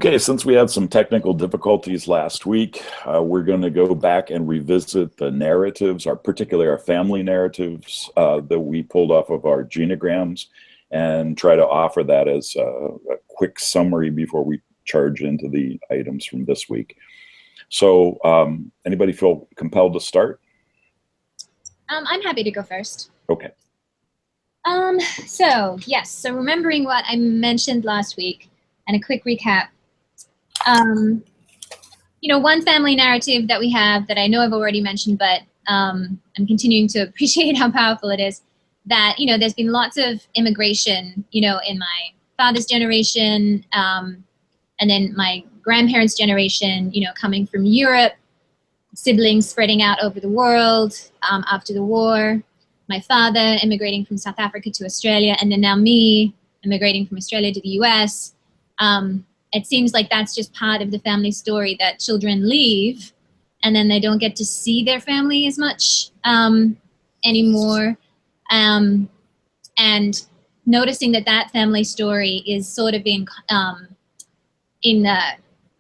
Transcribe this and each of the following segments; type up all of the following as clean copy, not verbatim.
Okay, since we had some technical difficulties last week, we're going to go back and revisit the narratives, particularly our family narratives that we pulled off of our genograms, and try to offer that as a quick summary before we charge into the items from this week. So anybody feel compelled to start? I'm happy to go first. Okay. So remembering what I mentioned last week and a quick recap. One family narrative that we have that I know I've already mentioned, but I'm continuing to appreciate how powerful it is, that, there's been lots of immigration, in my father's generation, and then my grandparents' generation, coming from Europe, siblings spreading out over the world after the war, my father immigrating from South Africa to Australia, and then now me immigrating from Australia to the US. It seems like that's just part of the family story, that children leave and then they don't get to see their family as much anymore. And noticing that family story is sort of in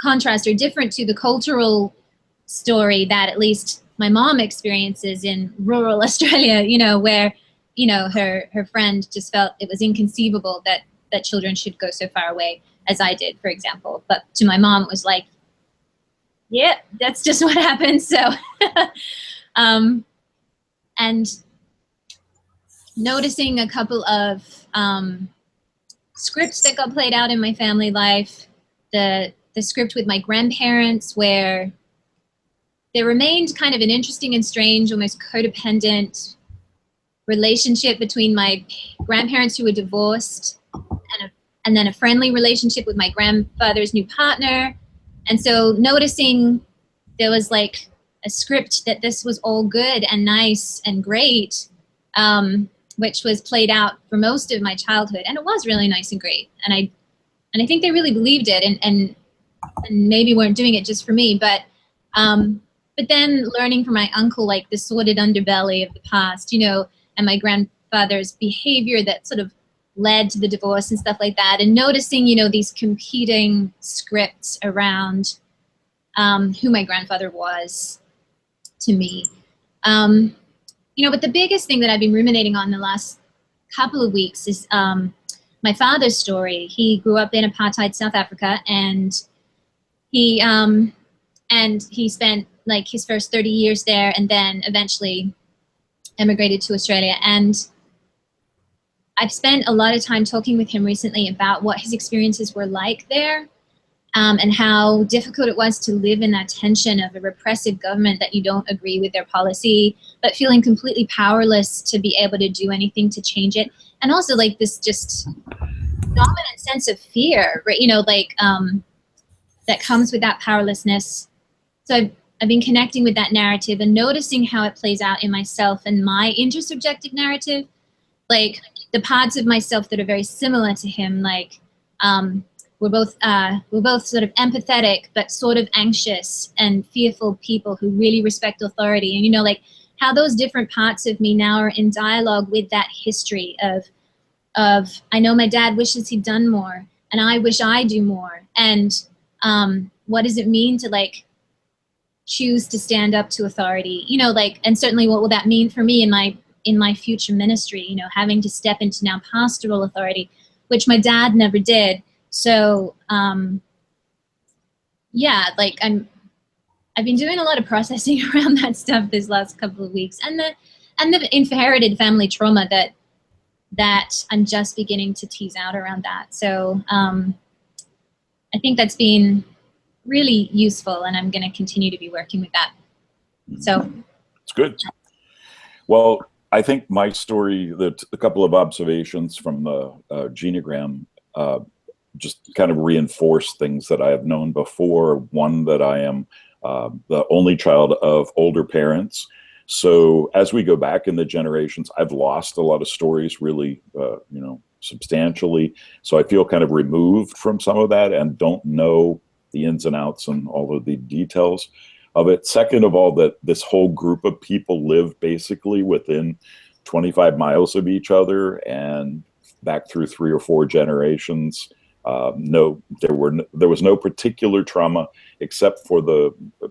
contrast or different to the cultural story that at least my mom experiences in rural Australia, where, her friend just felt it was inconceivable that children should go so far away as I did, for example. But to my mom, it was like, yeah, that's just what happens. So, and noticing a couple of scripts that got played out in my family life, the script with my grandparents, where there remained kind of an interesting and strange, almost codependent relationship between my grandparents who were divorced, and then a friendly relationship with my grandfather's new partner. And so noticing there was like a script that this was all good and nice and great, which was played out for most of my childhood. And it was really nice and great. And I think they really believed it and maybe weren't doing it just for me. But then learning from my uncle, like the sordid underbelly of the past, and my grandfather's behavior that sort of led to the divorce and stuff like that, and noticing, these competing scripts around who my grandfather was to me. But the biggest thing that I've been ruminating on the last couple of weeks is my father's story. He grew up in apartheid South Africa, and he spent like his first 30 years there, and then eventually emigrated to Australia. And I've spent a lot of time talking with him recently about what his experiences were like there, and how difficult it was to live in that tension of a repressive government that you don't agree with their policy, but feeling completely powerless to be able to do anything to change it. And also like this just dominant sense of fear, right? That comes with that powerlessness. So I've been connecting with that narrative and noticing how it plays out in myself and my intersubjective narrative. Like the parts of myself that are very similar to him, like we're both sort of empathetic but sort of anxious and fearful people who really respect authority, and like how those different parts of me now are in dialogue with that history of I know my dad wishes he'd done more, and I wish I do more, and what does it mean to like choose to stand up to authority, and certainly what will that mean for me in my future ministry, having to step into now pastoral authority, which my dad never did. So, I've been doing a lot of processing around that stuff this last couple of weeks, and the inherited family trauma that I'm just beginning to tease out around that. So, I think that's been really useful, and I'm going to continue to be working with that. So, it's good. Well, I think my story, a couple of observations from the genogram just kind of reinforce things that I have known before. One, that I am the only child of older parents. So as we go back in the generations, I've lost a lot of stories really, substantially. So I feel kind of removed from some of that and don't know the ins and outs and all of the details of it. Second of all, that this whole group of people live basically within 25 miles of each other and back through 3 or 4 generations. No, there was no particular trauma except for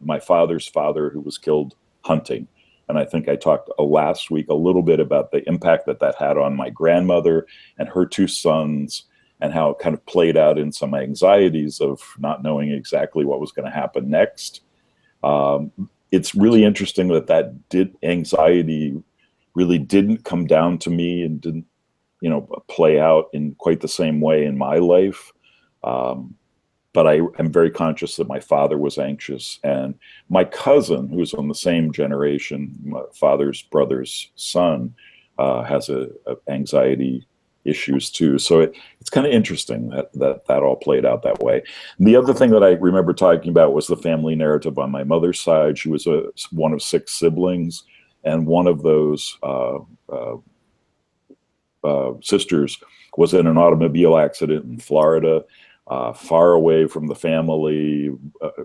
my father's father, who was killed hunting. And I think I talked last week a little bit about the impact that had on my grandmother and her two sons, and how it kind of played out in some anxieties of not knowing exactly what was going to happen next. It's really interesting that anxiety really didn't come down to me and didn't, play out in quite the same way in my life. But I am very conscious that my father was anxious, and my cousin, who's on the same generation, my father's brother's son, has a anxiety issues too. So it's kind of interesting that all played out that way. And the other thing that I remember talking about was the family narrative on my mother's side. She was one of 6 siblings, and one of those sisters was in an automobile accident in Florida, far away from the family,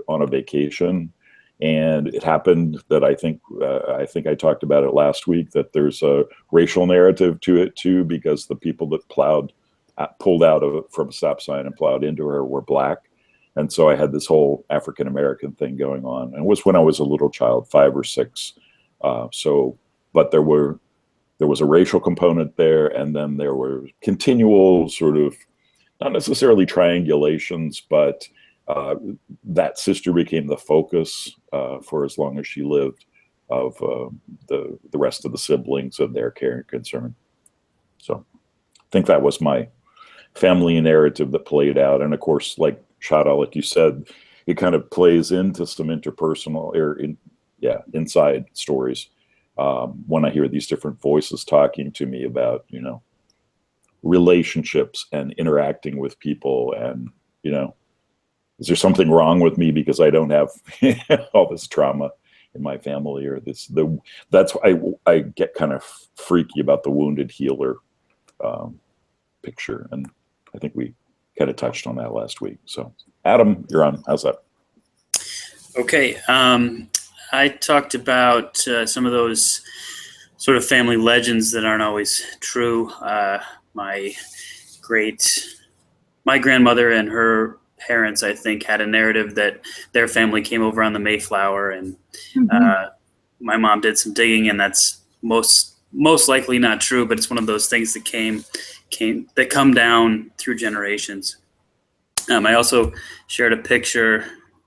on a vacation. And it happened that I think I talked about it last week, that there's a racial narrative to it too, because the people that pulled out from a stop sign and plowed into her were Black. And so I had this whole African American thing going on. And it was when I was a little child, 5 or 6. But there was a racial component there, and then there were continual sort of, not necessarily triangulations, but that sister became the focus for as long as she lived of the rest of the siblings and their care and concern. So I think that was my family narrative that played out. And of course, like Shada, like you said, it kind of plays into some interpersonal inside stories. When I hear these different voices talking to me about, relationships and interacting with people, and, is there something wrong with me because I don't have all this trauma in my family, or that's why I get kind of freaky about the wounded healer picture. And I think we kind of touched on that last week. So Adam, you're on. How's that? Okay. I talked about some of those sort of family legends that aren't always true. My grandmother and her parents, I think, had a narrative that their family came over on the Mayflower, and my mom did some digging, and that's most likely not true, but it's one of those things that come down through generations. I also shared a picture,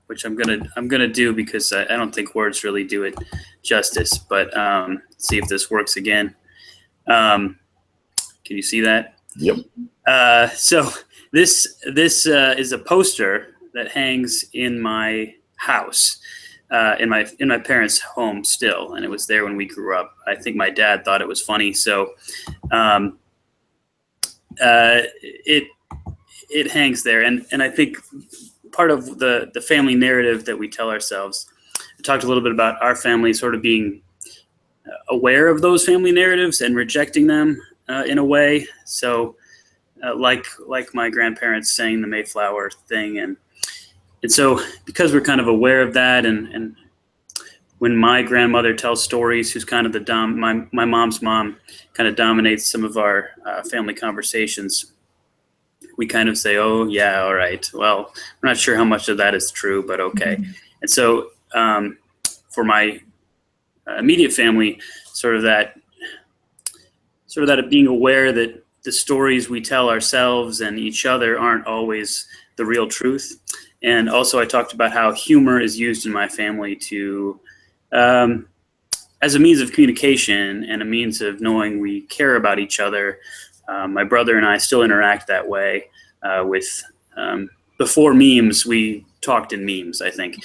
which I'm gonna do because I don't think words really do it justice. But see if this works again. Can you see that? Yep. So this is a poster that hangs in my house, in my parents' home still, and it was there when we grew up. I think my dad thought it was funny, so it hangs there, and I think part of the family narrative that we tell ourselves. I talked a little bit about our family sort of being aware of those family narratives and rejecting them in a way. So like my grandparents saying the Mayflower thing. And so because we're kind of aware of that, and when my grandmother tells stories, who's kind of my mom's mom kind of dominates some of our family conversations, we kind of say, oh yeah, all right, well, we're not sure how much of that is true, but okay. Mm-hmm. And so for my immediate family, sort of that being aware that the stories we tell ourselves and each other aren't always the real truth. And also I talked about how humor is used in my family to as a means of communication and a means of knowing we care about each other. My brother and I still interact that way before memes, we talked in memes, I think.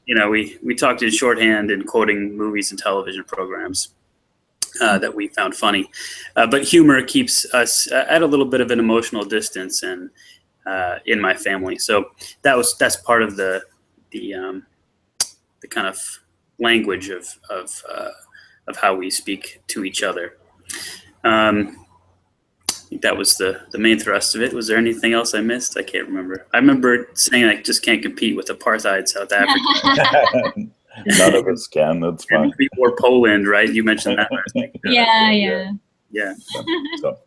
We talked in shorthand and quoting movies and television programs that we found funny. But humor keeps us at a little bit of an emotional distance and in my family. So that's part of the kind of language of how we speak to each other. I think that was the main thrust of it. Was there anything else I missed? I can't remember. I remember saying I just can't compete with apartheid South Africa. None of us can. That's fine. Or Poland, right? You mentioned that. Yeah. So.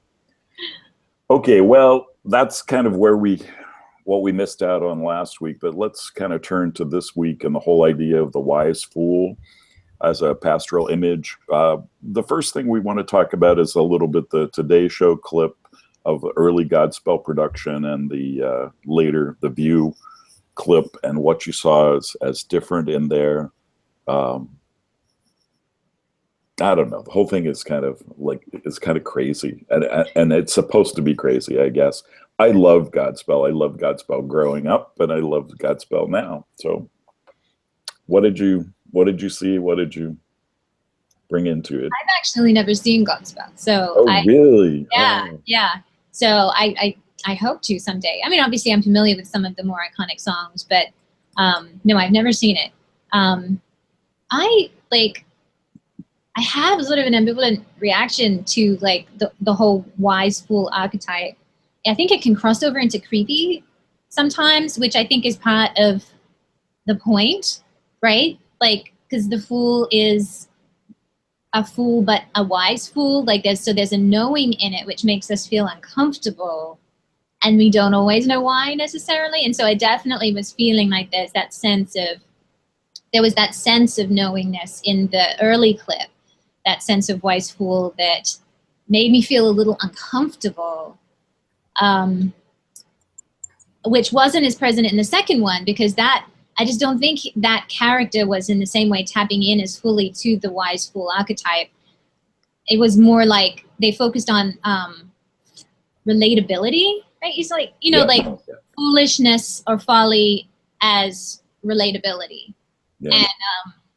Okay, well, that's kind of what we missed out on last week. But let's kind of turn to this week and the whole idea of the wise fool as a pastoral image. The first thing we want to talk about is a little bit the Today Show clip of early Godspell production and the later The View clip, and what you saw as different in there. I don't know. The whole thing is kind of crazy, and it's supposed to be crazy, I guess. I love Godspell. I loved Godspell growing up, and I love Godspell now. So, what did you see? What did you bring into it? I've actually never seen Godspell, so really? Yeah. So I hope to someday. I mean, obviously, I'm familiar with some of the more iconic songs, but no, I've never seen it. I have sort of an ambivalent reaction to like the whole wise fool archetype. I think it can cross over into creepy sometimes, which I think is part of the point, right? Like, because the fool is a fool, but a wise fool. Like there's a knowing in it, which makes us feel uncomfortable, and we don't always know why necessarily. And so I definitely was feeling like there was that sense of knowingness in the early clip, that sense of wise fool that made me feel a little uncomfortable, which wasn't as present in the second one, because I just don't think that character was in the same way tapping in as fully to the wise fool archetype. It was more like they focused on relatability, right? It's like, like foolishness or folly as relatability. Yeah.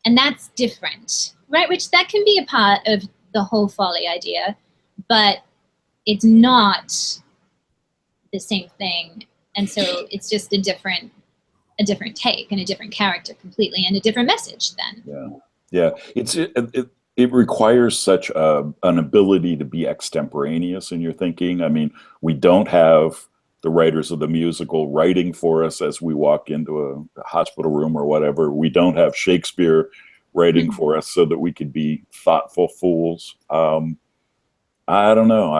And that's different, right? Which that can be a part of the whole folly idea, but it's not the same thing. And so it's just a different take and a different character completely, and a different message then. Yeah. It requires such an ability to be extemporaneous in your thinking. I mean, we don't have the writers of the musical writing for us as we walk into a hospital room or whatever. We don't have Shakespeare writing for us so that we could be thoughtful fools. I don't know.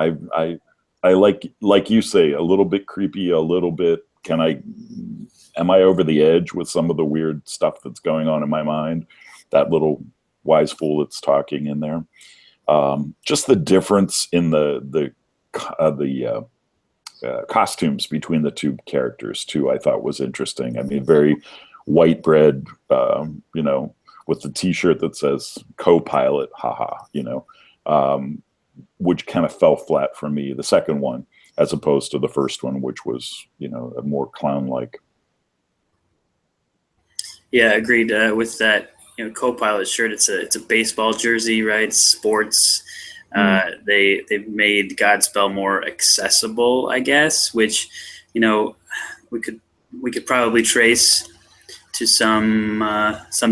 I like you say, a little bit creepy, a little bit, am I over the edge with some of the weird stuff that's going on in my mind? That little wise fool that's talking in there. Just the difference in the costumes between the two characters too, I thought was interesting. I mean, very white bread, with the T-shirt that says co-pilot, haha, which kind of fell flat for me, the second one, as opposed to the first one, which was, a more clown-like. Yeah, agreed with that. Co-pilot shirt. It's a baseball jersey, right? It's sports. They've made Godspell more accessible, I guess, which we could probably trace to some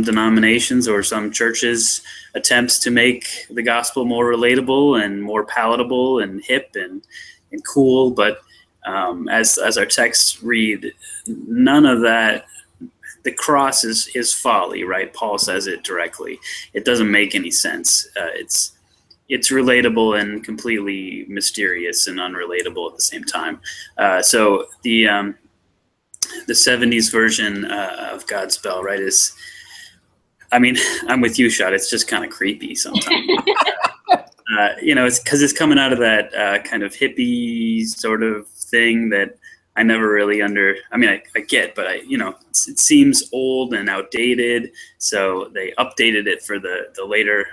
denominations or some churches' attempts to make the gospel more relatable and more palatable and hip and cool. But as our texts read, none of that. The cross is folly, right? Paul says it directly. It doesn't make any sense. It's relatable and completely mysterious and unrelatable at the same time. So the 70s version of Godspell, right, is, I mean, I'm with you, Shada. It's just kind of creepy sometimes. It's because it's coming out of that kind of hippie sort of thing that I never really I get, but it seems old and outdated. So they updated it for the later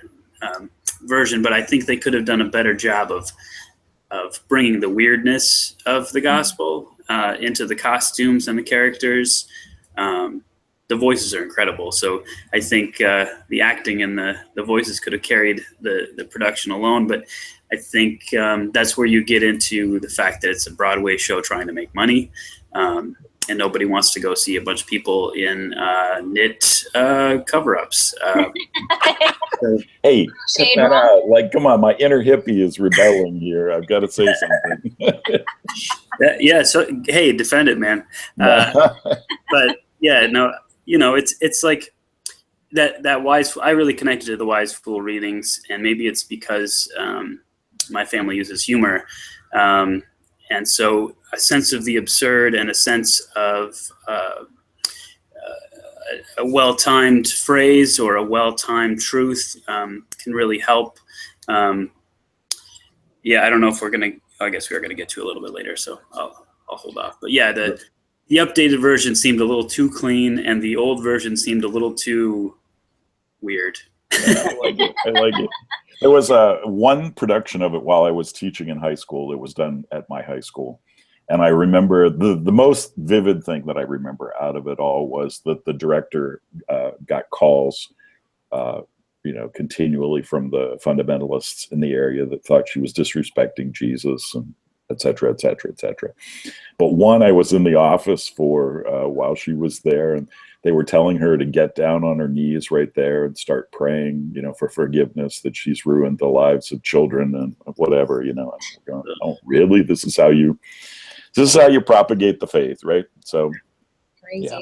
version, but I think they could have done a better job of bringing the weirdness of the gospel into the costumes and the characters. The voices are incredible. So I think the acting and the voices could have carried the production alone, but I think that's where you get into the fact that it's a Broadway show trying to make money, and nobody wants to go see a bunch of people in knit cover-ups. Hey, cut that out. Like, come on, my inner hippie is rebelling here. I've got to say something. Yeah, so, hey, defend it, man. But, yeah, no, it's like that wise. I really connected to the wise fool readings, and maybe it's because my family uses humor, And so a sense of the absurd and a sense of a well-timed phrase or a well-timed truth can really help. Yeah, I don't know if we're gonna. I guess we are gonna get to a little bit later, so I'll hold off. But yeah, the updated version seemed a little too clean, and the old version seemed a little too weird. I like it. I like it. There was one production of it while I was teaching in high school. It was done at my high school. And I remember the most vivid thing that I remember out of it all was that the director got calls, continually from the fundamentalists in the area that thought she was disrespecting Jesus, and et cetera, et cetera, et cetera. But one I was in the office for while she was there, and they were telling her to get down on her knees right there and start praying, for forgiveness, that she's ruined the lives of children and whatever, I'm going, oh, really? This is how you propagate the faith, right? So Crazy. Yeah,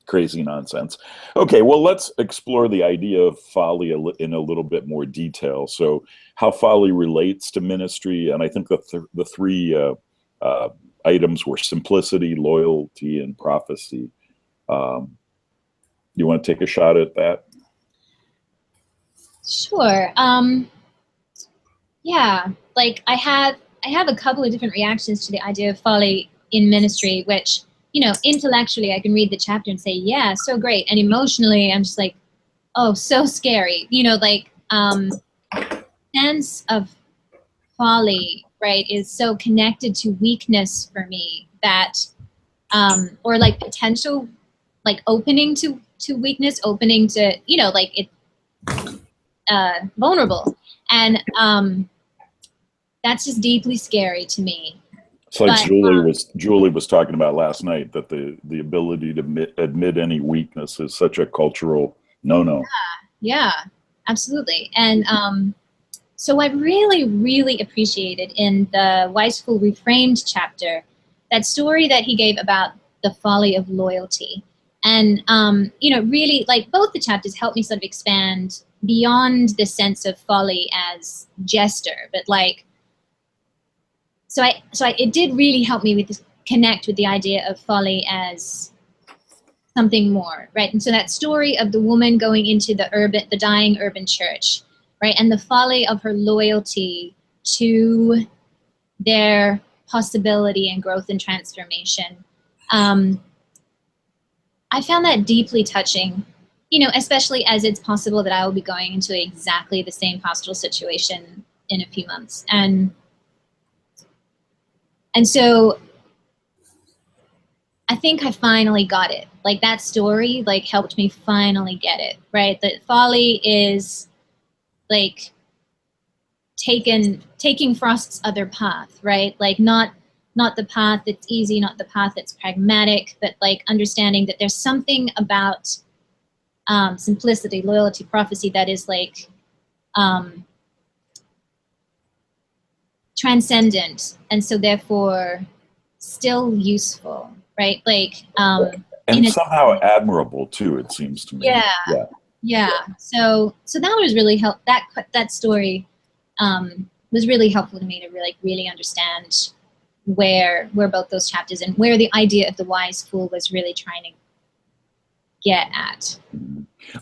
crazy nonsense. Okay, well, let's explore the idea of folly in a little bit more detail. So how folly relates to ministry, and I think the three items were simplicity, loyalty, and prophecy. You want to take a shot at that? Sure. Yeah, like I have a couple of different reactions to the idea of folly in ministry, which, intellectually I can read the chapter and say, yeah, so great. And emotionally, I'm just like, oh, so scary. Sense of folly, right, is so connected to weakness for me that, or like potential, like opening to weakness, opening to, vulnerable. And that's just deeply scary to me. It's like Julie was talking about last night, that the ability to admit any weakness is such a cultural no-no. Yeah, absolutely. And so I really, really appreciated in the Wise Fool Reframed chapter that story that he gave about the folly of loyalty. And, really, like, both the chapters helped me sort of expand beyond the sense of folly as jester, but like, it did really help me connect with the idea of folly as something more, right? And so that story of the woman going into the dying urban church, right, and the folly of her loyalty to their possibility and growth and transformation. I found that deeply touching, especially as it's possible that I will be going into exactly the same pastoral situation in a few months. And so I think I finally got it. Like, that story, like, helped me finally get it, right? That folly is like taking Frost's other path, right? Like, not the path that's easy, not the path that's pragmatic, but like understanding that there's something about simplicity, loyalty, prophecy that is like transcendent, and so therefore still useful, right? Like, and somehow admirable too, it seems to me. Yeah. So that was really that story was really helpful to me to really understand where both those chapters and where the idea of the wise fool was really trying to get at.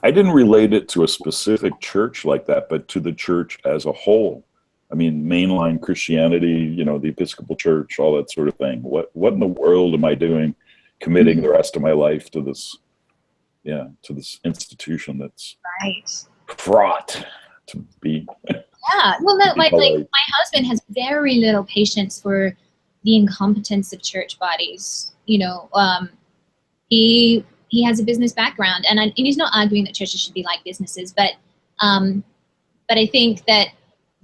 I didn't relate it to a specific church like that, but to the church as a whole. I mean, mainline Christianity, the Episcopal Church, all that sort of thing. What in the world am I doing, committing the rest of my life to this institution that's fraught to be. Yeah, well, like my husband has very little patience for the incompetence of church bodies. He has a business background, and he's not arguing that churches should be like businesses, but I think that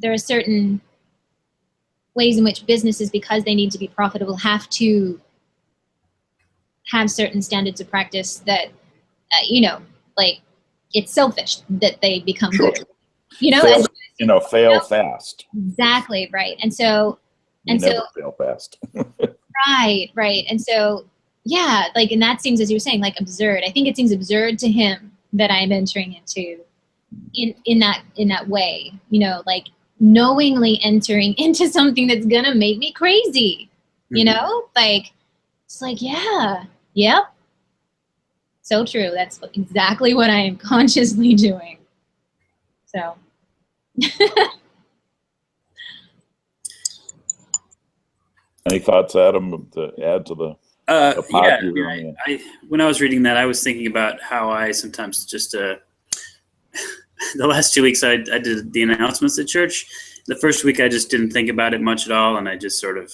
there are certain ways in which businesses, because they need to be profitable, have to have certain standards of practice that, like, it's selfish that they become good. Fail fast. Exactly, right. And so never fail fast. Right. And so, yeah, like, and that seems, as you were saying, like, absurd. I think it seems absurd to him that I'm entering into in that way, like knowingly entering into something that's gonna make me crazy. you know, like, it's like, yeah, yep. So true. That's exactly what I am consciously doing. So. Any thoughts, Adam, to add to the Yeah, pot here? when I was reading that, I was thinking about how I sometimes just the last 2 weeks I did the announcements at church. The first week I just didn't think about it much at all, and I just sort of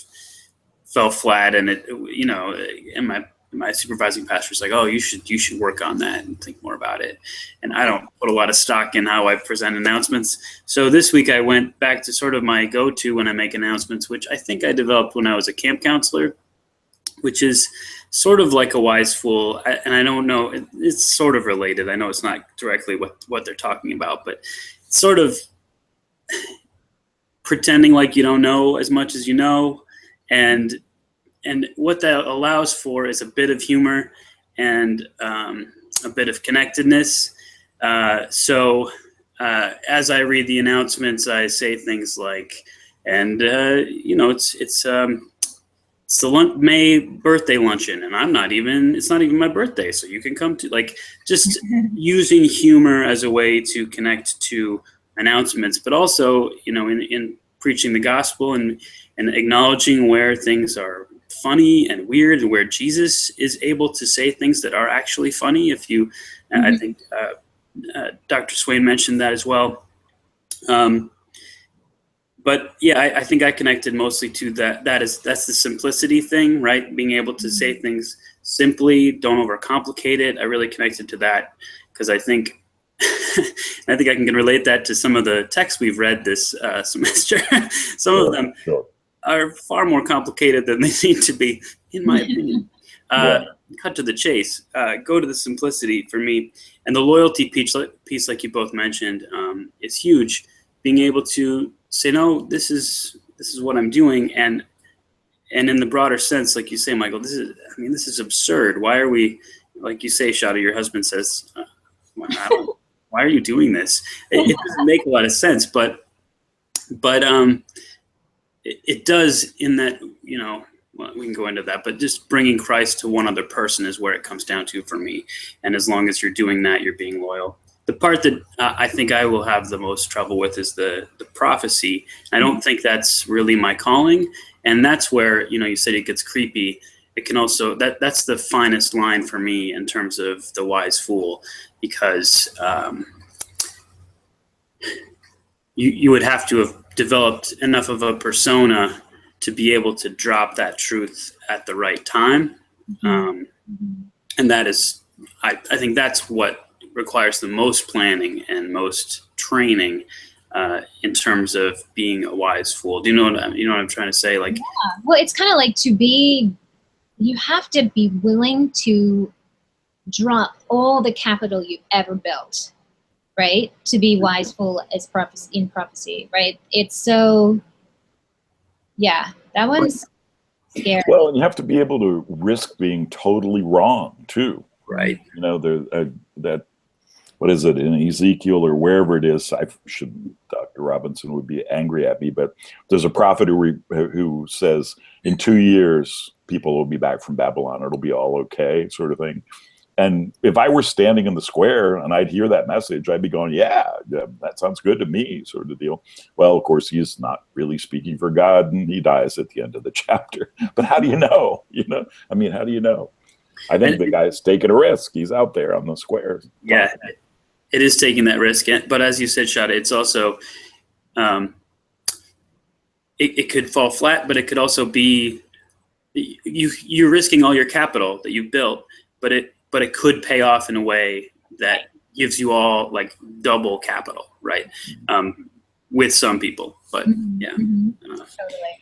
fell flat. And it, you know, and my supervising pastor's like, "Oh, you should work on that and think more about it." And I don't put a lot of stock in how I present announcements. So this week I went back to sort of my go-to when I make announcements, which I think I developed when I was a camp counselor, which is sort of like a wise fool. And I don't know, it's sort of related. I know it's not directly what they're talking about, but it's sort of pretending like you don't know as much as you know. And what that allows for is a bit of humor and a bit of connectedness. So as I read the announcements, I say things like, and you know, it's the May birthday luncheon, and it's not even my birthday, so you can come to, like, just using humor as a way to connect to announcements, but also, you know, in preaching the gospel and acknowledging where things are funny and weird, and where Jesus is able to say things that are actually funny. If you, I think Dr. Swain mentioned that as well. But yeah, I think I connected mostly to that. That's the simplicity thing, right? Being able to say things simply, don't overcomplicate it. I really connected to that because I think I can relate that to some of the texts we've read this semester. Some of them are far more complicated than they need to be, in my opinion. Cut to the chase. Go to the simplicity for me, and the loyalty piece, like you both mentioned, is huge. Being able to say, no, this is what I'm doing, and in the broader sense, like you say, Michael, this is absurd. Why are we, like you say, Shada, your husband says, why are you doing this? It doesn't make a lot of sense, but it does, in that, you know, well, we can go into that, but just bringing Christ to one other person is where it comes down to for me. And as long as you're doing that, you're being loyal. The part that I think I will have the most trouble with is the prophecy. I don't think that's really my calling. And that's where, you know, you said it gets creepy. It can also, that's the finest line for me in terms of the wise fool, because you would have to have developed enough of a persona to be able to drop that truth at the right time. And that is, I think that's what requires the most planning and most training in terms of being a wise fool. Do you know what I'm trying to say? Like, yeah. Well, it's kind of like you have to be willing to drop all the capital you've ever built, right? To be wise fool as prophecy, right? It's so, yeah, that one's scary. Well, and you have to be able to risk being totally wrong too. right. You know, that, what is it, in Ezekiel or wherever it is, Dr. Robinson would be angry at me, but there's a prophet who says in 2 years, people will be back from Babylon. It'll be all okay, sort of thing. And if I were standing in the square and I'd hear that message, I'd be going, yeah, that sounds good to me, sort of deal. Well, of course, he's not really speaking for God, and he dies at the end of the chapter. But how do you know? You know, I mean, how do you know? I think the guy's taking a risk. He's out there on the square. Yeah, it is taking that risk. But as you said, Shada, it's also, it could fall flat, but it could also be, you're risking all your capital that you've built, but it could pay off in a way that gives you all like double capital, right? With some people, but yeah. Totally.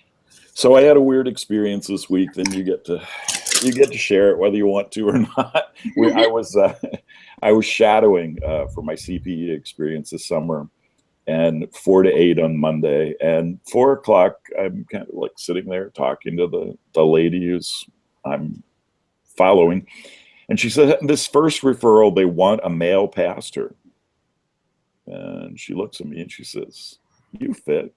So I had a weird experience this week. Then you get to share it whether you want to or not. I was shadowing for my CPE experience this summer, and 4 to 8 on Monday, and 4 o'clock I'm kind of like sitting there talking to the lady who's I'm following, and she said, this first referral, they want a male pastor, and she looks at me and she says, you fit.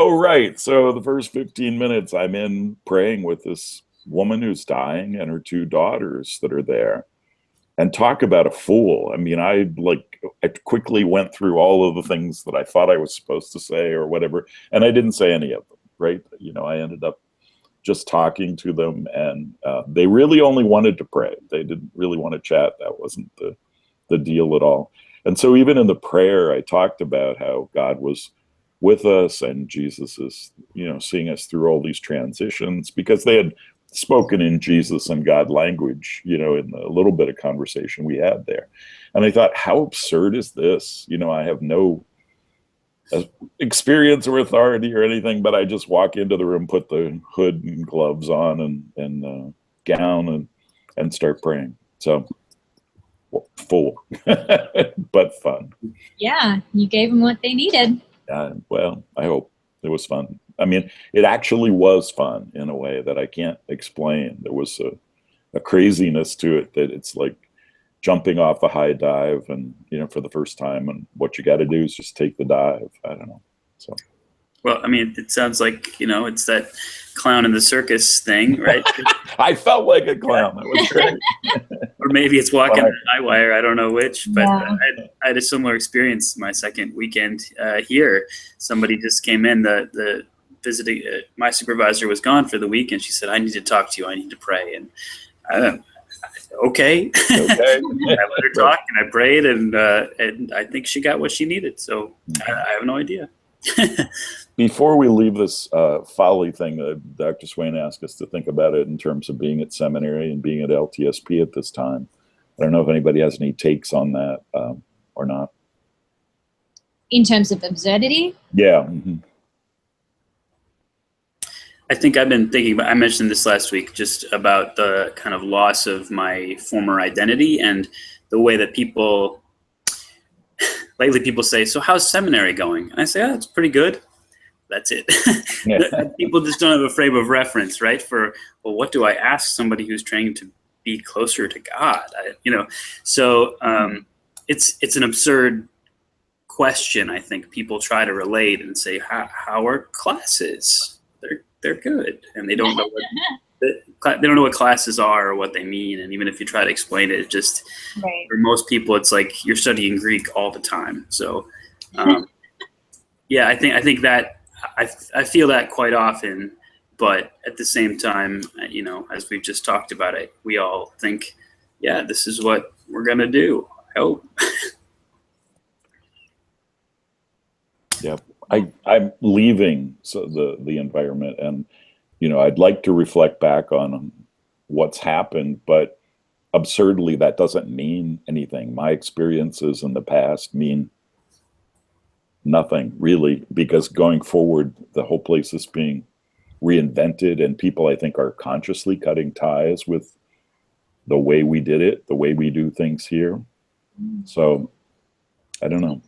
Oh, right. So the first 15 minutes, I'm in praying with this woman who's dying and her two daughters that are there. And talk about a fool. I mean, I quickly went through all of the things that I thought I was supposed to say or whatever, and I didn't say any of them, right? I ended up just talking to them, and they really only wanted to pray. They didn't really want to chat. That wasn't the deal at all. And so even in the prayer, I talked about how God was with us and Jesus is, seeing us through all these transitions, because they had spoken in Jesus and God language, in the little bit of conversation we had there. And I thought, how absurd is this? I have no experience or authority or anything, but I just walk into the room, put the hood and gloves on and gown and start praying. So full, but fun. Yeah, you gave them what they needed. Well, I hope it was fun. I mean, it actually was fun in a way that I can't explain. There was a craziness to it that it's like jumping off a high dive and, for the first time, and what you got to do is just take the dive. I don't know. So. Well, I mean, it sounds like, it's that clown in the circus thing, right? I felt like a clown. That was great. Or maybe it's walking the high wire. I don't know which, but Yeah. I had a similar experience my second weekend here. Somebody just came in, the visiting, my supervisor was gone for the week, and she said, I need to talk to you. I need to pray. And okay. I let her talk, and I prayed, and I think she got what she needed. So I have no idea. Before we leave this folly thing, Dr. Swain asked us to think about it in terms of being at seminary and being at LTSP at this time. I don't know if anybody has any takes on that or not. In terms of absurdity? Yeah. Mm-hmm. I think I've been thinking about, I mentioned this last week, just about the kind of loss of my former identity and the way that lately people say, so how's seminary going? And I say, it's pretty good. That's it. Yeah. People just don't have a frame of reference, right? Well, what do I ask somebody who's trying to be closer to God? So it's an absurd question. I think people try to relate and say, how are classes? They're good, and they don't know what classes are or what they mean. And even if you try to explain it, just right. For most people, it's like you're studying Greek all the time. So, yeah, I think that I feel that quite often. But at the same time, as we've just talked about it, we all think, yeah, this is what we're gonna do. I hope. Yep. I'm leaving the environment, and I'd like to reflect back on what's happened, but absurdly that doesn't mean anything. My experiences in the past mean nothing really, because going forward the whole place is being reinvented, and people, I think, are consciously cutting ties with the way we did it, the way we do things here. So I don't know.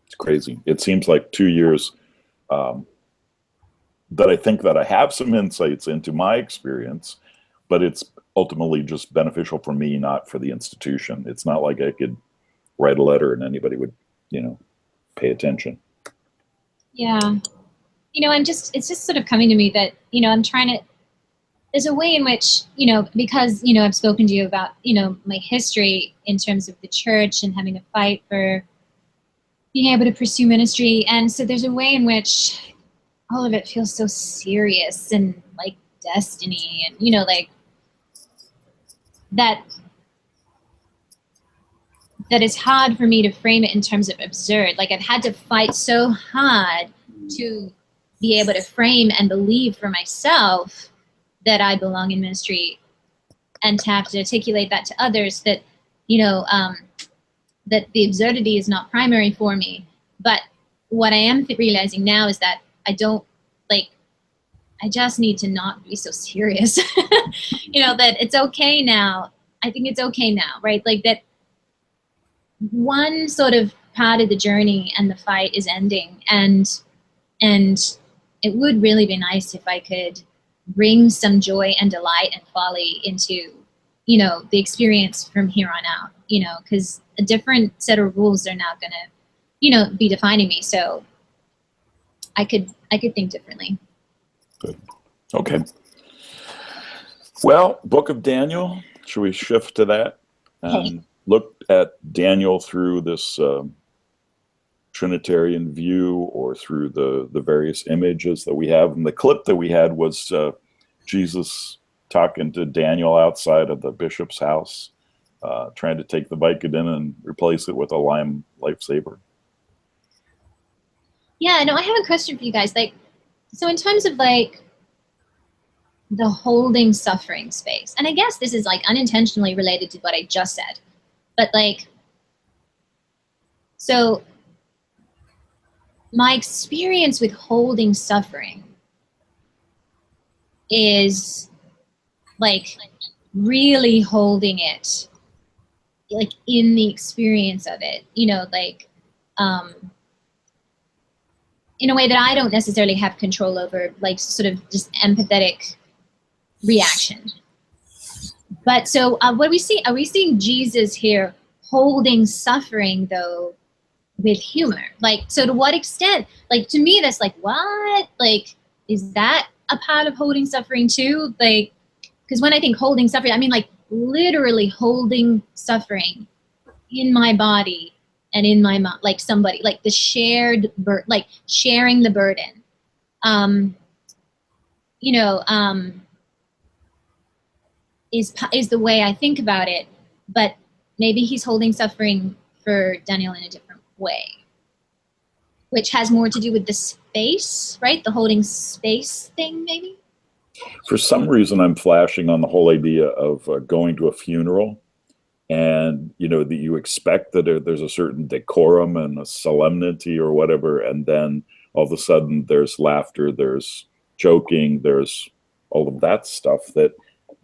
It's crazy. It seems like 2 years that I think that I have some insights into my experience, but it's ultimately just beneficial for me, not for the institution. It's not like I could write a letter and anybody would, pay attention. Yeah. it's just sort of coming to me that, I'm trying to, there's a way in which, because, I've spoken to you about, my history in terms of the church and having to fight for being able to pursue ministry. And so there's a way in which all of it feels so serious and like destiny and, like that is hard for me to frame it in terms of absurd. Like I've had to fight so hard to be able to frame and believe for myself that I belong in ministry, and to have to articulate that to others that, that the absurdity is not primary for me. But what I am realizing now is that I just need to not be so serious. That it's okay now. I think it's okay now, right? Like that one sort of part of the journey and the fight is ending, and it would really be nice if I could bring some joy and delight and folly into, the experience from here on out, because a different set of rules are now going to, be defining me. So I could think differently. Good. Okay. Well, Book of Daniel, should we shift to that and look at Daniel through this Trinitarian view, or through the various images that we have? And the clip that we had was Jesus talking to Daniel outside of the bishop's house, trying to take the Vicodin and replace it with a lime lifesaver. Yeah, no, I have a question for you guys. Like, so in terms of like the holding suffering space, and I guess this is like unintentionally related to what I just said, but like, so my experience with holding suffering is like really holding it, like in the experience of it, you know, like in a way that I don't necessarily have control over, like sort of just empathetic reaction. But so what we see, are we seeing Jesus here holding suffering though with humor? Like, so to what extent? Like, to me, that's like, what? Like, is that a part of holding suffering too? Like, because when I think holding suffering, I mean like literally holding suffering in my body and in my mind, like somebody, like the shared, like sharing the burden. You know, is the way I think about it, but maybe he's holding suffering for Daniel in a different way, which has more to do with the space, right? The holding space thing, maybe? For some reason, I'm flashing on the whole idea of going to a funeral, and you know that you expect that there's a certain decorum and a solemnity or whatever, and then all of a sudden there's laughter, there's joking, there's all of that stuff that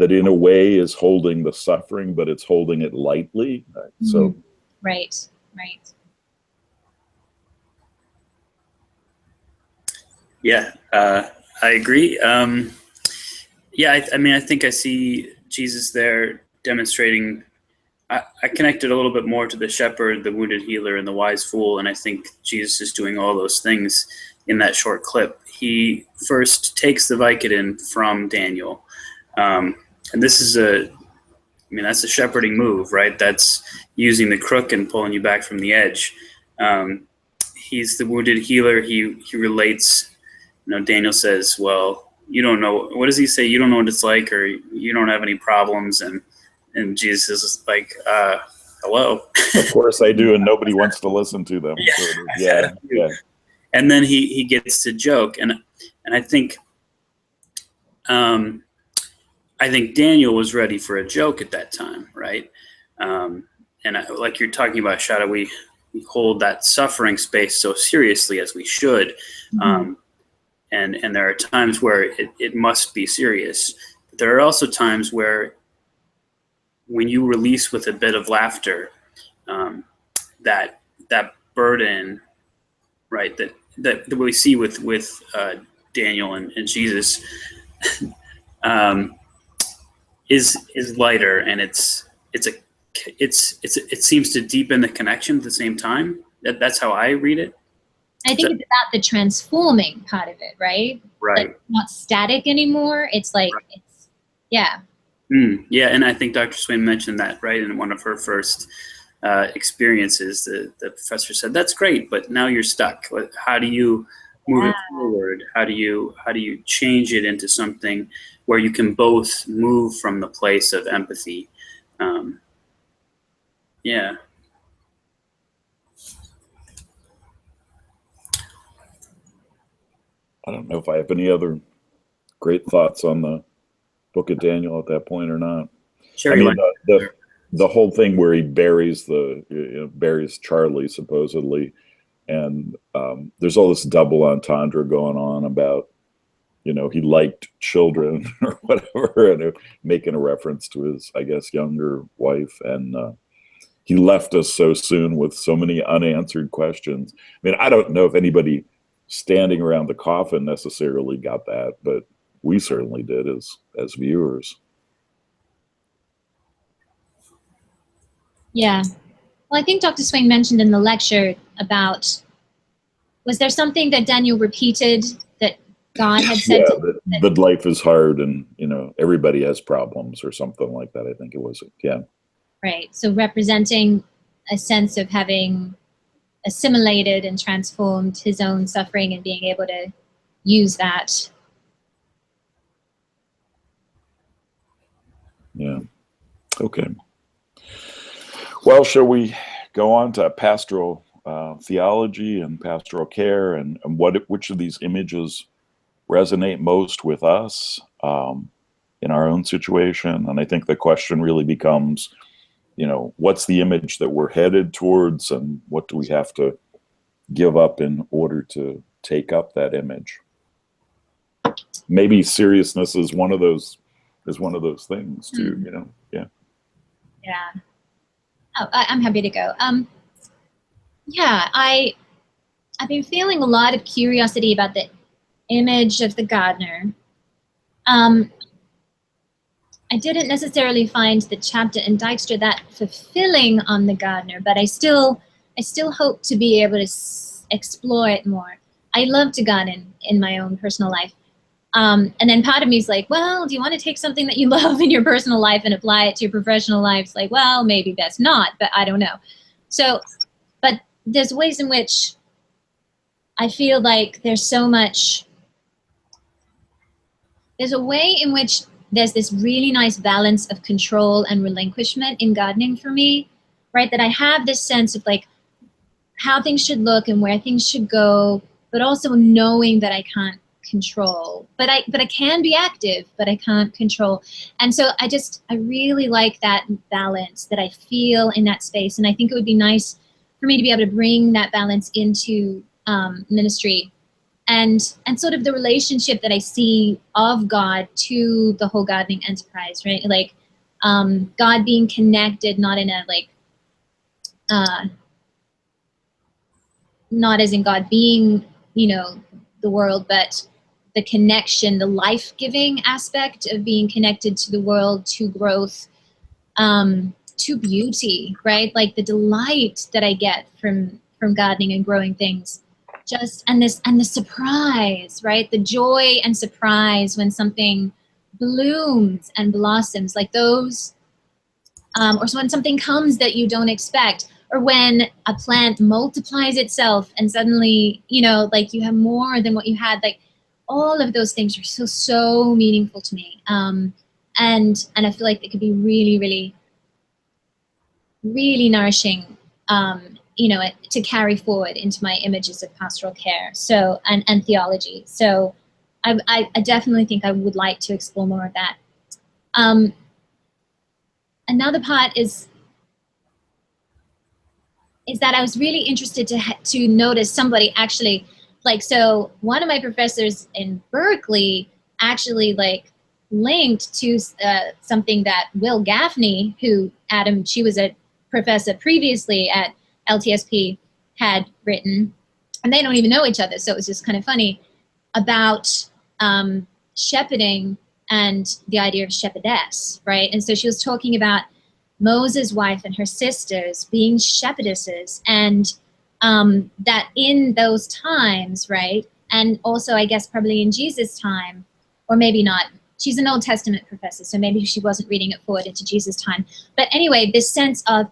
in a way is holding the suffering, but it's holding it lightly. So right. Yeah, I agree. Yeah, I mean, I think I see Jesus there demonstrating. I connected a little bit more to the shepherd, the wounded healer, and the wise fool, and I think Jesus is doing all those things in that short clip. He first takes the Vicodin from Daniel, and this is that's a shepherding move, right? That's using the crook and pulling you back from the edge. He's the wounded healer. He relates. You know, Daniel says, well, you don't know, what does he say? You don't know what it's like, or you don't have any problems. And Jesus is like, hello. Of course I do, and nobody wants to listen to them. Yeah. And then he gets to joke. And I think Daniel was ready for a joke at that time, right? Like you're talking about, Shada, we hold that suffering space so seriously, as we should. Mm-hmm. And there are times where it must be serious. But there are also times where when you release with a bit of laughter, that burden, right, that we see with Daniel and Jesus is lighter, and it seems to deepen the connection at the same time. That's how I read it. I think it's about the transforming part of it, right? Right. Like not static anymore. It's like, right. Yeah. Yeah, and I think Dr. Swain mentioned that, right, in one of her first experiences. The professor said, "That's great, but now you're stuck. How do you move it forward? How do you change it into something where you can both move from the place of empathy?" Yeah. I don't know if I have any other great thoughts on the Book of Daniel at that point or not. Sure. I mean, the whole thing where he buries Charlie supposedly, and there's all this double entendre going on about, you know, he liked children or whatever, and making a reference to his, I guess, younger wife, and he left us so soon with so many unanswered questions. I mean, I don't know if anybody standing around the coffin necessarily got that, but we certainly did as viewers. Yeah. Well, I think Dr. Swain mentioned in the lecture about Was there something that Daniel repeated that God had said? Yeah, that life is hard, and everybody has problems, or something like that. I think it was. Yeah. Right. So representing a sense of having assimilated and transformed his own suffering and being able to use that. Yeah. Okay. Well, shall we go on to pastoral theology and pastoral care, and which of these images resonate most with us in our own situation? And I think the question really becomes, what's the image that we're headed towards, and what do we have to give up in order to take up that image? Maybe seriousness is one of those things too. Yeah. Oh, I'm happy to go. Yeah, I've been feeling a lot of curiosity about the image of the gardener. I didn't necessarily find the chapter in Dijkstra that fulfilling on the gardener, but I still hope to be able to explore it more. I love to garden in my own personal life. And then part of me is like, well, do you want to take something that you love in your personal life and apply it to your professional life? It's like, well, maybe best not, but I don't know. So, but there's ways in which I feel like there's a way in which there's this really nice balance of control and relinquishment in gardening for me, right? That I have this sense of like how things should look and where things should go, but also knowing that I can't control, but I can be active, but I can't control. And so I really like that balance that I feel in that space. And I think it would be nice for me to be able to bring that balance into ministry and sort of the relationship that I see of God to the whole gardening enterprise, right? Like God being connected, not in a like, not as in God being, the world, but the connection, the life-giving aspect of being connected to the world, to growth, to beauty, right? Like the delight that I get from gardening and growing things, and the surprise, right? The joy and surprise when something blooms and blossoms, like those, or when something comes that you don't expect, or when a plant multiplies itself and suddenly, like you have more than what you had, like all of those things are so meaningful to me. And I feel like it could be really, really, really nourishing, to carry forward into my images of pastoral care. So, and theology. So I definitely think I would like to explore more of that. Another part is that I was really interested to notice somebody actually, like, so one of my professors in Berkeley actually like linked to something that Will Gaffney, she was a professor previously at LTSP, had written, and they don't even know each other, so it was just kind of funny, about shepherding and the idea of shepherdess, right? And so she was talking about Moses' wife and her sisters being shepherdesses, and that in those times, right, and also I guess probably in Jesus' time, or maybe not, she's an Old Testament professor, so maybe she wasn't reading it forward into Jesus' time, but anyway, this sense of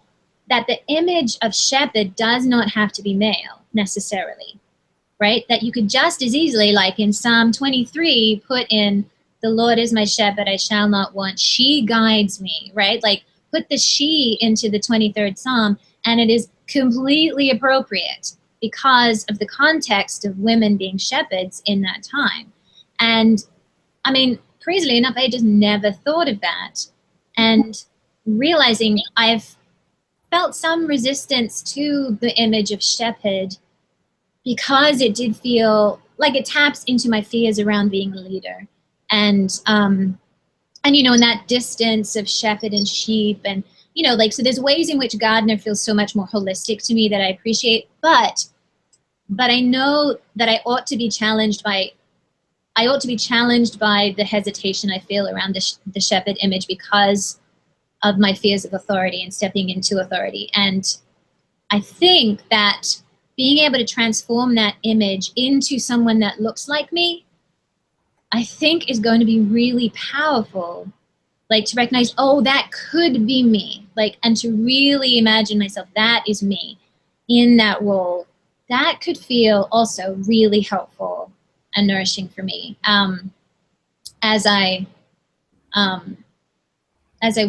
that the image of shepherd does not have to be male necessarily, right? That you could just as easily, like in Psalm 23, put in, the Lord is my shepherd, I shall not want, she guides me, right? Like put the she into the 23rd Psalm, and it is completely appropriate because of the context of women being shepherds in that time. And I mean, crazily enough, I just never thought of that. And realizing I've felt some resistance to the image of shepherd because it did feel like it taps into my fears around being a leader. And in that distance of shepherd and sheep, and, so there's ways in which gardener feels so much more holistic to me that I appreciate, but I know that I ought to be challenged by the hesitation I feel around the shepherd image because of my fears of authority and stepping into authority. And I think that being able to transform that image into someone that looks like me, I think is going to be really powerful. Like to recognize, oh, that could be me. Like, and to really imagine myself, that is me in that role. That could feel also really helpful and nourishing for me as I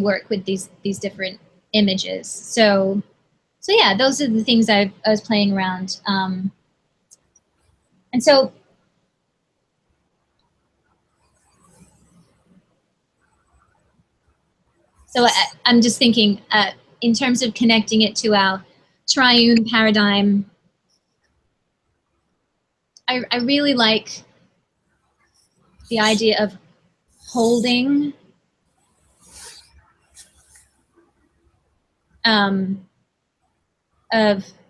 work with these different images. So yeah, those are the things I was playing around. And so I'm just thinking in terms of connecting it to our triune paradigm, I really like the idea of holding oh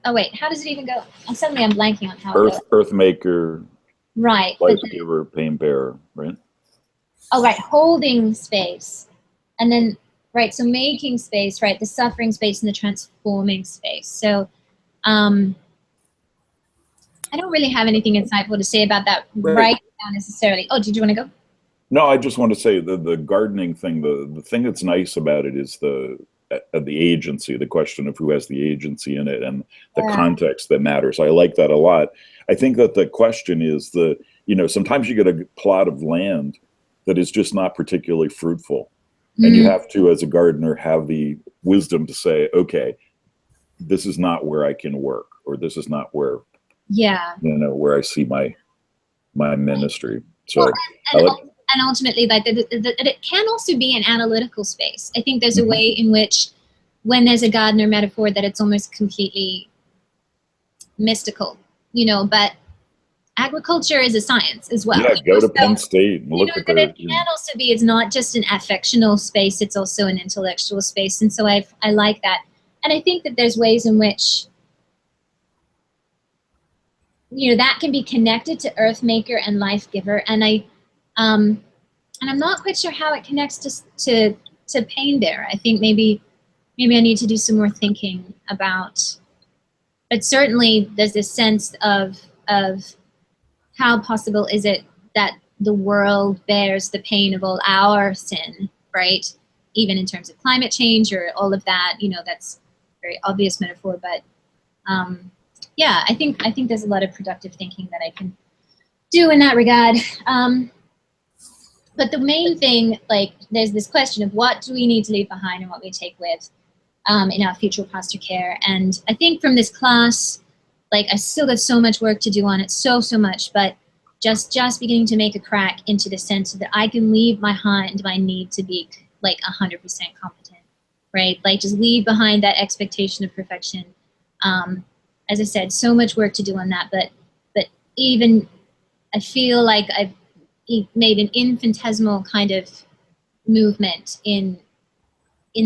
wait, how does it even go? Suddenly I'm blanking on how it goes. Earth maker, right, life giver, pain bearer, right? Oh, right, holding space. And then, right, so making space, right, the suffering space and the transforming space. So I don't really have anything insightful to say about that right now necessarily. Oh, did you want to go? No, I just want to say the gardening thing, the thing that's nice about it is the agency, the question of who has the agency in it and the context that matters. I like that a lot. I think that the question is sometimes you get a plot of land that is just not particularly fruitful. And you have to, as a gardener, have the wisdom to say, okay, this is not where I can work, or this is not where, where I see my ministry. So and ultimately, like it can also be an analytical space. I think there's a way in which, when there's a gardener metaphor, that it's almost completely mystical, but agriculture is a science as well. Yeah, go to Penn State and look at that it can also be, it's not just an affectional space, it's also an intellectual space. And so I like that. And I think that there's ways in which, that can be connected to Earth Maker and Life Giver. And I'm not quite sure how it connects to Pain Bearer. I think maybe I need to do some more thinking about, but certainly there's this sense of how possible is it that the world bears the pain of all our sin, right? Even in terms of climate change or all of that, that's a very obvious metaphor. But yeah, I think there's a lot of productive thinking that I can do in that regard. But the main thing, like, there's this question of what do we need to leave behind and what we take with in our future pastor care. And I think from this class, like, I still got so much work to do on it, so much, but just beginning to make a crack into the sense that I can leave behind my need to be like 100% competent, right? Like, just leave behind that expectation of perfection. As I said, so much work to do on that, but even I feel like I've made an infinitesimal kind of movement in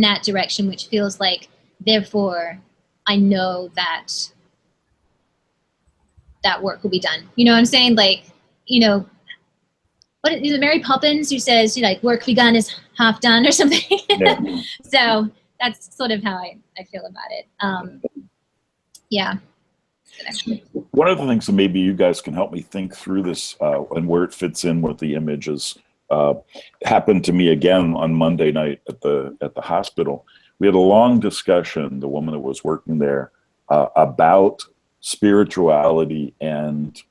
that direction, which feels like, therefore, I know that work will be done. You know what I'm saying? Like, what is it, Mary Poppins, who says, like, work begun is half done or something? Yeah. So that's sort of how I feel about it. Yeah. One of the things that maybe you guys can help me think through this and where it fits in with the images happened to me again on Monday night at the hospital. We had a long discussion, the woman that was working there, about spirituality and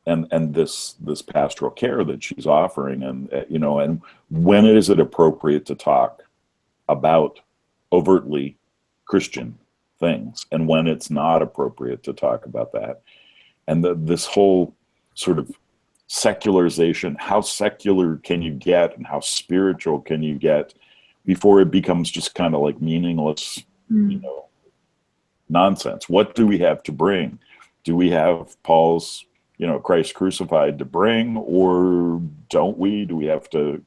this pastoral care that she's offering, and and when is it appropriate to talk about overtly Christian things, and when it's not appropriate to talk about that. And this whole sort of secularization, how secular can you get and how spiritual can you get before it becomes just kind of like meaningless, nonsense? What do we have to bring? Do we have Paul's, Christ crucified to bring, or don't we? Do we have to,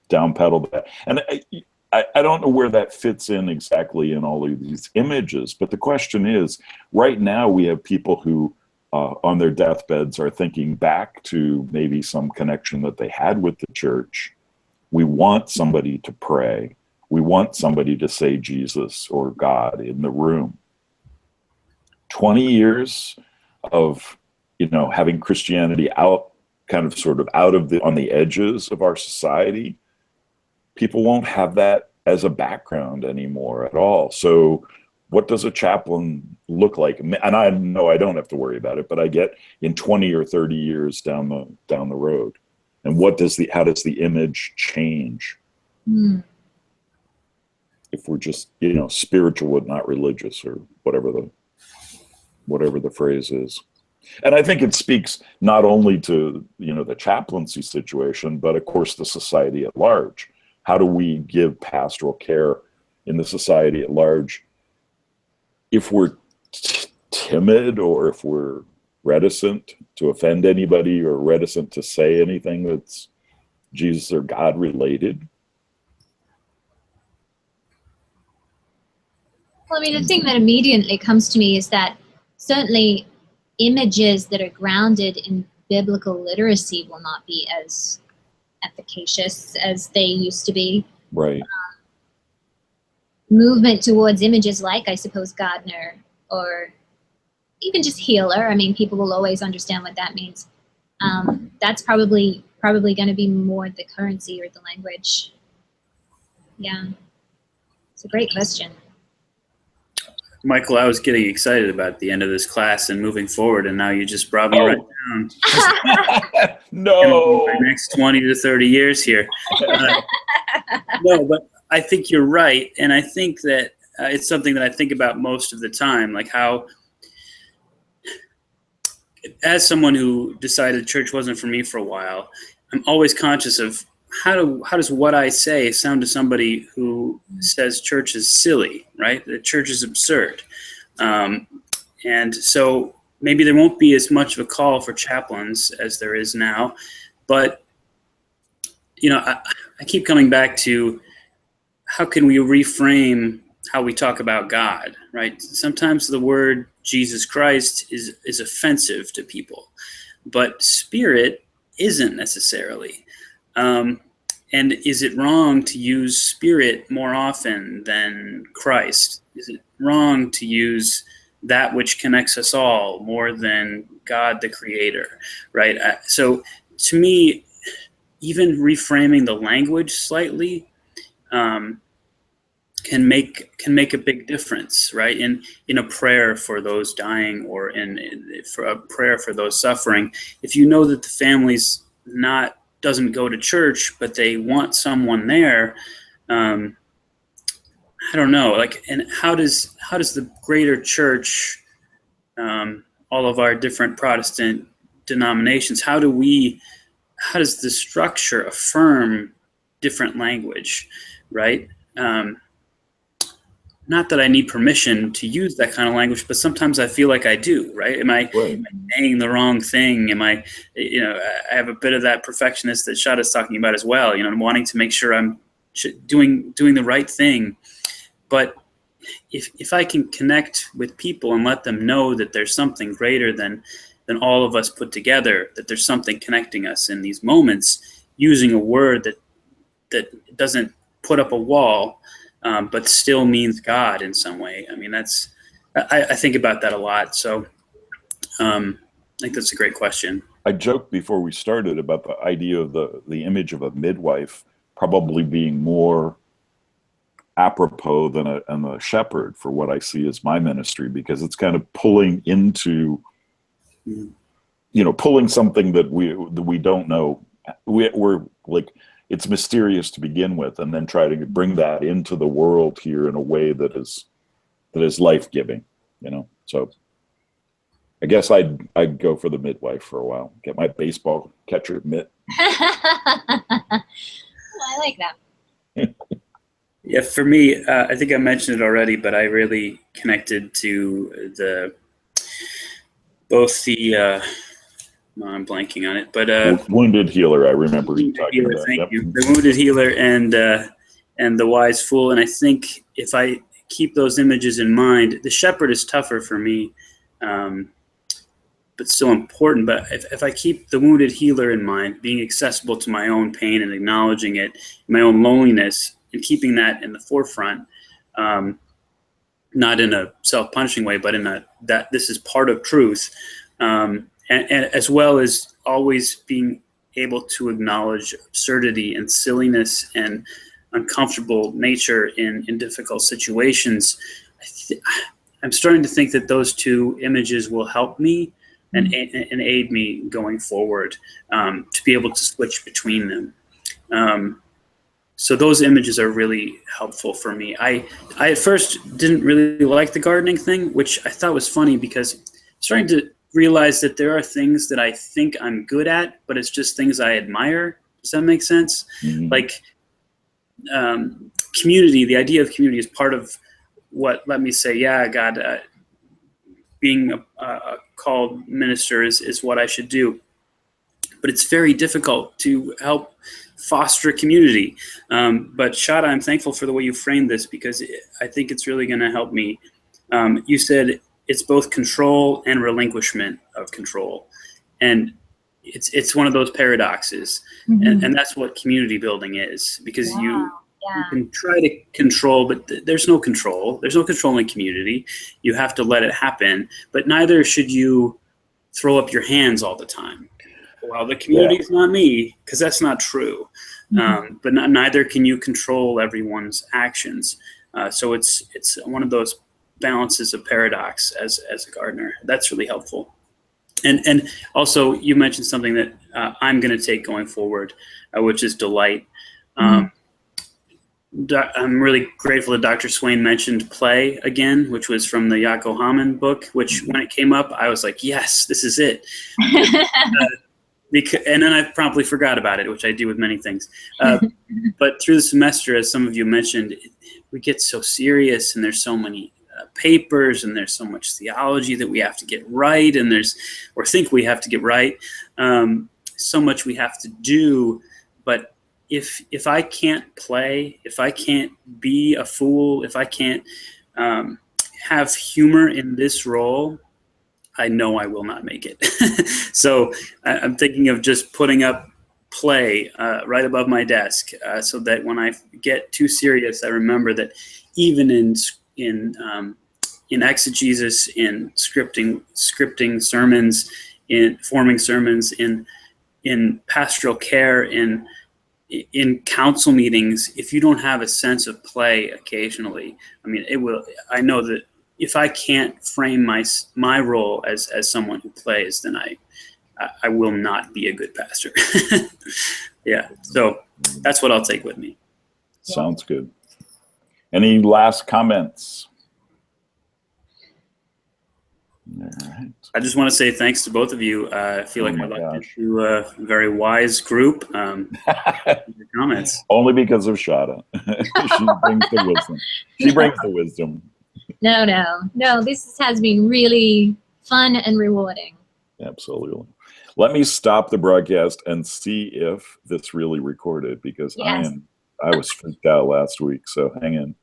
downpedal that? And I don't know where that fits in exactly in all of these images, but the question is, right now we have people who on their deathbeds are thinking back to maybe some connection that they had with the church. We want somebody to pray. We want somebody to say Jesus or God in the room. 20 years of, having Christianity out, kind of sort of out of on the edges of our society, people won't have that as a background anymore at all. So what does a chaplain look like? And I know I don't have to worry about it, but I get in 20 or 30 years down the road. And how does the image change? Mm. If we're just, spiritual and not religious, or whatever the phrase is. And I think it speaks not only to, the chaplaincy situation, but of course the society at large. How do we give pastoral care in the society at large if we're timid, or if we're reticent to offend anybody, or reticent to say anything that's Jesus or God related? Well, I mean, the thing that immediately comes to me is that certainly images that are grounded in biblical literacy will not be as efficacious as they used to be. Right. Movement towards images like, I suppose, Gardner, or even just healer. I mean, people will always understand what that means. That's probably going to be more the currency or the language. Yeah, it's a great question. Michael, I was getting excited about the end of this class and moving forward, and now you just brought me right down. No. The next 20 to 30 years here. No, but I think you're right, and I think that it's something that I think about most of the time, like how, as someone who decided church wasn't for me for a while, I'm always conscious of how does what I say sound to somebody who says church is silly, right? That church is absurd. And so maybe there won't be as much of a call for chaplains as there is now. But, I keep coming back to how can we reframe how we talk about God, right? Sometimes the word Jesus Christ is offensive to people, but spirit isn't necessarily. And is it wrong to use spirit more often than Christ? Is it wrong to use that which connects us all more than God the Creator, right? So to me, even reframing the language slightly can make a big difference, right? In a prayer for those dying, or for a prayer for those suffering. If you know that the family's doesn't go to church, but they want someone there, I don't know, and how does the greater church, all of our different Protestant denominations, how does the structure affirm different language, right? Not that I need permission to use that kind of language, but sometimes I feel like I do, right? Am I saying the wrong thing? I have a bit of that perfectionist that Shada's talking about as well. I'm wanting to make sure I'm doing the right thing. But if I can connect with people and let them know that there's something greater than all of us put together, that there's something connecting us in these moments, using a word that doesn't put up a wall, but still means God in some way. I mean, I think about that a lot. So I think that's a great question. I joked before we started about the idea of the image of a midwife probably being more apropos than a shepherd for what I see as my ministry, because it's kind of pulling into, pulling something that we don't know. We're like, it's mysterious to begin with, and then try to bring that into the world here in a way that is life-giving, So I guess I'd go for the midwife for a while. Get my baseball catcher mitt. I like that. Yeah, for me, I think I mentioned it already, but I really connected to both the I'm blanking on it, but wounded healer. I remember you talking about. Thank you. The wounded healer and the wise fool. And I think if I keep those images in mind, the shepherd is tougher for me, but still important. But if I keep the wounded healer in mind, being accessible to my own pain and acknowledging it, my own loneliness, and keeping that in the forefront, not in a self-punishing way, but in a that this is part of truth, and as well as always being able to acknowledge absurdity and silliness and uncomfortable nature in difficult situations. I'm starting to think that those two images will help me and aid me going forward, to be able to switch between them. So those images are really helpful for me. I at first didn't really like the gardening thing, which I thought was funny because I'm starting to realize that there are things that I think I'm good at, but it's just things I admire. Does that make sense? Mm-hmm. Like community, the idea of community is part of what let me say, yeah, God, being a called minister is what I should do. But it's very difficult to help foster a community. But Shada, I'm thankful for the way you framed this, because I think it's really going to help me. You said it's both control and relinquishment of control. And it's one of those paradoxes. Mm-hmm. And that's what community building is, because Yeah. you can try to control, but there's no control. There's no control in community. You have to let it happen. But neither should you throw up your hands all the time. Well, the community is not me, because that's not true. Mm-hmm. But neither can you control everyone's actions. So it's one of those balances of paradox as a gardener. That's really helpful. And also you mentioned something that I'm going to take going forward, which is delight. I'm really grateful that Dr. Swain mentioned play again, which was from the Yaakov Haman book, which when it came up, I was like, yes, this is it. And then I promptly forgot about it, which I do with many things. But through the semester, as some of you mentioned, we get so serious, and there's so many papers, and there's so much theology that we have to get right, and or think we have to get right. So much we have to do, but if I can't play, if I can't be a fool, if I can't have humor in this role, I know I will not make it. So I'm thinking of just putting up play right above my desk, so that when I get too serious, I remember that even in exegesis, in scripting sermons, in forming sermons, in pastoral care, in council meetings, if you don't have a sense of play occasionally, I mean, I know that if I can't frame my role as someone who plays, then I will not be a good pastor. Yeah. So that's what I'll take with me. Sounds good. Any last comments? All right. I just want to say thanks to both of you. I feel like I lucked into a very wise group. Your comments. Only because of Shada. She brings the wisdom. She brings the wisdom. No. This has been really fun and rewarding. Absolutely. Let me stop the broadcast and see if this really recorded, because Yes. I was freaked out last week. So hang in.